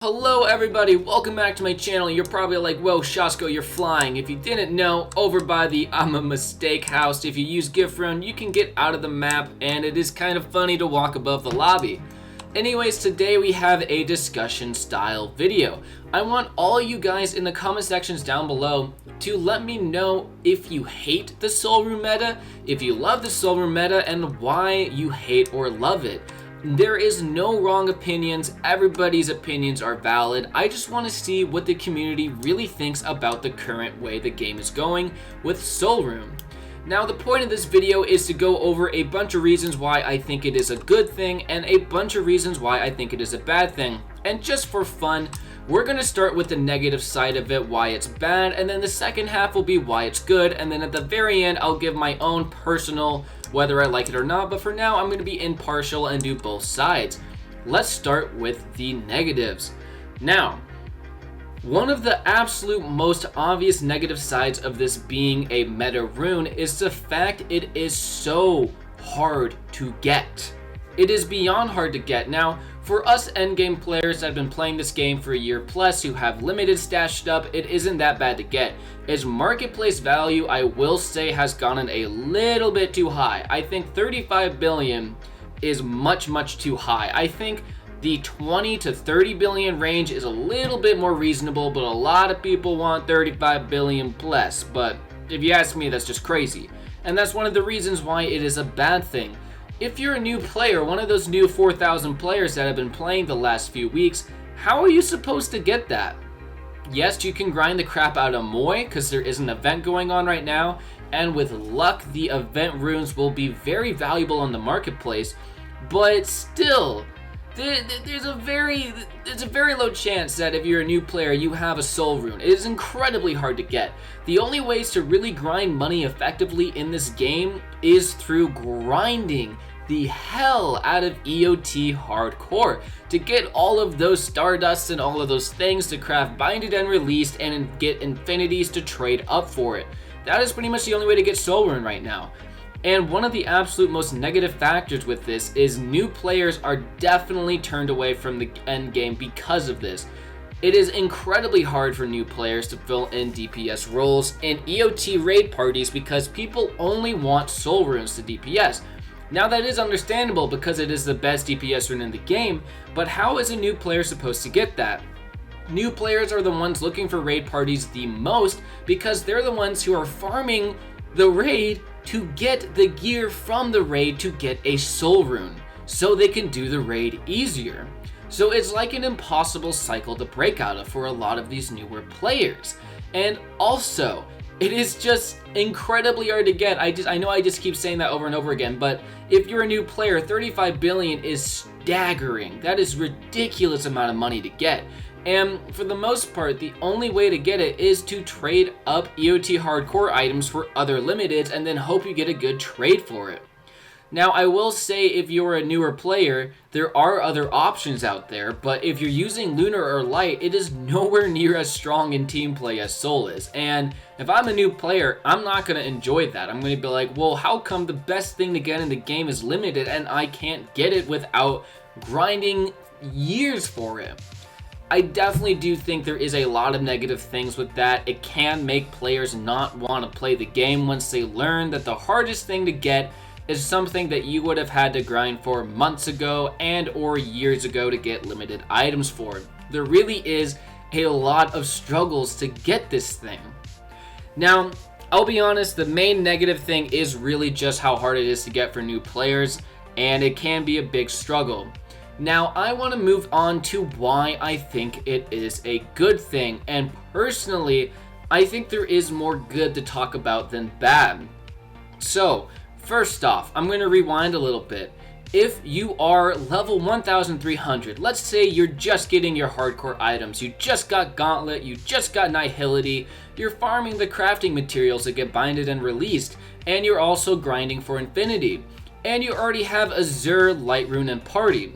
Hello everybody, welcome back to my channel. You're probably like, whoa Shasko, you're flying. If you didn't know, over by the I'm a Mistake house, if you use gift rune, you can get out of the map and it is kind of funny to walk above the lobby. Anyways, today we have a discussion style video. I want all you guys in the comment sections down below to let me know if you hate the soul rune meta, if you love the soul rune meta, and why you hate or love it. There is no wrong opinions, everybody's opinions are valid. I just want to see what the community really thinks about the current way the game is going with soul rune. Now the point of this video is to go over a bunch of reasons why I think it is a good thing and a bunch of reasons why I think it is a bad thing. And just for fun, we're going to start with the negative side of it, why it's bad, and then the second half will be why it's good, and then at the very end I'll give my own personal whether I like it or not, but for now I'm going to be impartial and do both sides. Let's start with the negatives. Now, one of the absolute most obvious negative sides of this being a meta rune is the fact it is so hard to get. It is beyond hard to get. Now, for us endgame players that have been playing this game for a year plus who have limited stashed up, it isn't that bad to get. Its marketplace value, I will say, has gone a little bit too high. I think 35 billion is much too high. I think the 20 to 30 billion range is a little bit more reasonable, but a lot of people want 35 billion plus. But if you ask me, that's just crazy. And that's one of the reasons why it is a bad thing. If you're a new player, one of those new 4,000 players that have been playing the last few weeks, how are you supposed to get that? Yes, you can grind the crap out of Moy because there is an event going on right now, and with luck the event runes will be very valuable on the marketplace, but still, there's a very low chance that if you're a new player you have a soul rune. It is incredibly hard to get. The only ways to really grind money effectively in this game is through grinding the hell out of EOT hardcore to get all of those Stardusts and all of those things to craft binded and released and get infinities to trade up for it. That is pretty much the only way to get soul rune right now. And one of the absolute most negative factors with this is new players are definitely turned away from the end game because of this. It is incredibly hard for new players to fill in DPS roles in EOT raid parties because people only want soul runes to DPS. Now that is understandable because it is the best DPS rune in the game, but how is a new player supposed to get that? New players are the ones looking for raid parties the most because they're the ones who are farming the raid to get the gear from the raid to get a soul rune, so they can do the raid easier. So it's like an impossible cycle to break out of for a lot of these newer players. And also, it is just incredibly hard to get. I know I just keep saying that over and over again, but if you're a new player, 35 billion is staggering. That is ridiculous amount of money to get. And for the most part, the only way to get it is to trade up EOT hardcore items for other limiteds and then hope you get a good trade for it. Now, I will say if you're a newer player, there are other options out there, but if you're using Lunar or Light, it is nowhere near as strong in team play as Soul is. And if I'm a new player, I'm not going to enjoy that. I'm going to be like, well, how come the best thing to get in the game is limited and I can't get it without grinding years for it? I definitely do think there is a lot of negative things with that. It can make players not want to play the game once they learn that the hardest thing to get is something that you would have had to grind for months ago and or years ago to get limited items for. There really is a lot of struggles to get this thing. Now, I'll be honest, the main negative thing is really just how hard it is to get for new players, and it can be a big struggle. Now, I want to move on to why I think it is a good thing, and personally, I think there is more good to talk about than bad. So, first off, I'm going to rewind a little bit. If you are level 1300, let's say you're just getting your hardcore items, you just got Gauntlet, you just got Nihility, you're farming the crafting materials that get binded and released, and you're also grinding for Infinity, and you already have Azure, Light Rune, and Party.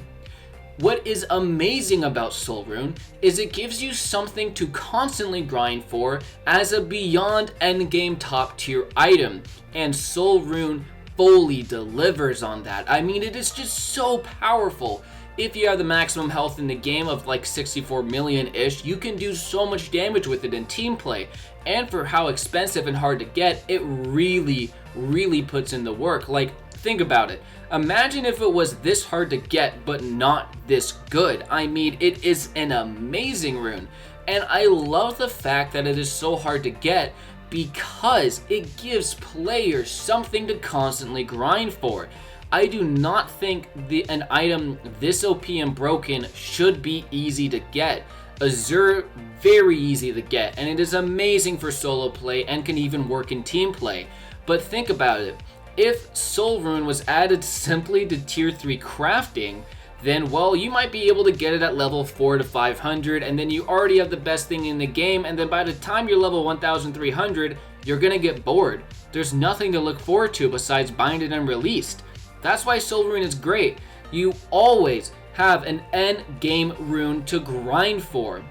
What is amazing about Soul Rune is it gives you something to constantly grind for as a beyond endgame top tier item, and Soul Rune fully delivers on that. I mean, it is just so powerful. If you have the maximum health in the game of like 64 million-ish, you can do so much damage with it in team play. And for how expensive and hard to get, it really puts in the work. Like, think about it. Imagine if it was this hard to get, but not this good. I mean, it is an amazing rune. And I love the fact that it is so hard to get because it gives players something to constantly grind for. I do not think an item this OP and broken should be easy to get. Azure, very easy to get, and it is amazing for solo play and can even work in team play. But think about it. If Soul Rune was added simply to tier 3 crafting, then well, you might be able to get it at level 4 to 500, and then you already have the best thing in the game, and then by the time you're level 1300, you're gonna get bored. There's nothing to look forward to besides binded and released. That's why Soul Rune is great. You always have an end game rune to grind for,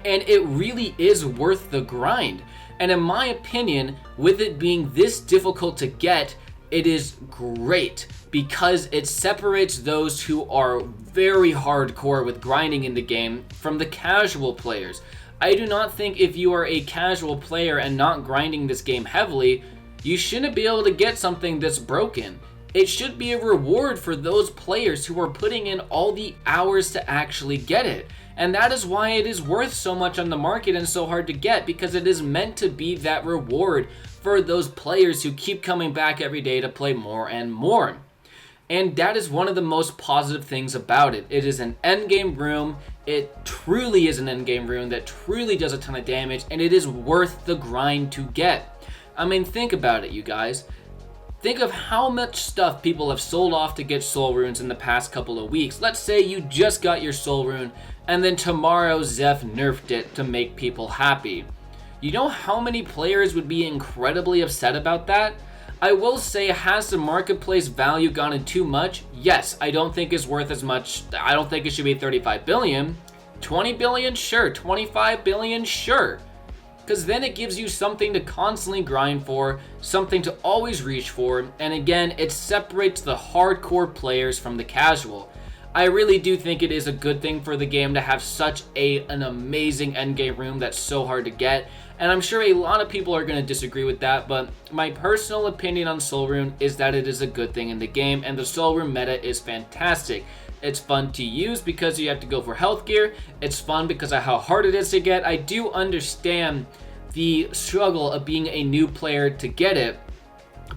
and it really is worth the grind. And in my opinion, with it being this difficult to get, it is great because it separates those who are very hardcore with grinding in the game from the casual players. I do not think if you are a casual player and not grinding this game heavily, you shouldn't be able to get something that's broken. It should be a reward for those players who are putting in all the hours to actually get it. And that is why it is worth so much on the market and so hard to get, because it is meant to be that reward for those players who keep coming back every day to play more and more. And that is one of the most positive things about it. It is an endgame rune. It truly is an endgame rune that truly does a ton of damage, and it is worth the grind to get. I mean, think about it, you guys. Think of how much stuff people have sold off to get soul runes in the past couple of weeks. Let's say you just got your soul rune, and then tomorrow Zeph nerfed it to make people happy. You know how many players would be incredibly upset about that? I will say, has the marketplace value gone in too much? Yes, I don't think it's worth as much. I don't think it should be 35 billion. 20 billion? Sure. 25 billion? Sure. Because then it gives you something to constantly grind for, something to always reach for, and again, it separates the hardcore players from the casual. I really do think it is a good thing for the game to have such an amazing endgame rune that's so hard to get, and I'm sure a lot of people are going to disagree with that, but my personal opinion on Soul Rune is that it is a good thing in the game, and the Soul Rune meta is fantastic. It's fun to use because you have to go for health gear. It's fun because of how hard it is to get. I do understand the struggle of being a new player to get it,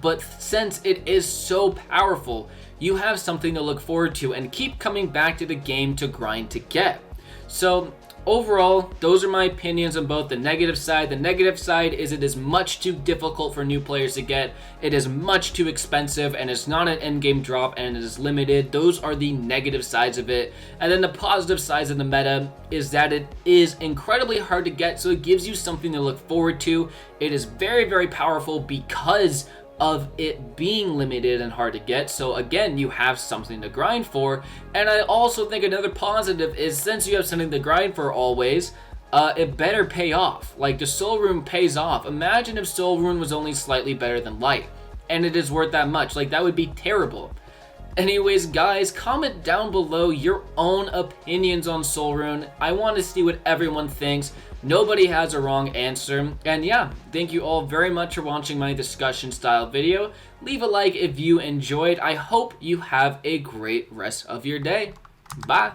but since it is so powerful, you have something to look forward to and keep coming back to the game to grind to get. So overall, those are my opinions on both the negative side. The negative side is it is much too difficult for new players to get. It is much too expensive, and it's not an endgame drop, and it is limited. Those are the negative sides of it. And then the positive sides of the meta is that it is incredibly hard to get, so it gives you something to look forward to. It is very powerful because of it being limited and hard to get, so again, you have something to grind for. And I also think another positive is, since you have something to grind for always, it better pay off. Like, the Soul Rune pays off. Imagine if Soul Rune was only slightly better than Light, and it is worth that much. Like, that would be terrible. Anyways, guys, comment down below your own opinions on Soul Rune. I want to see what everyone thinks. Nobody has a wrong answer. And yeah, thank you all very much for watching my discussion style video. Leave a like if you enjoyed. I hope you have a great rest of your day. Bye.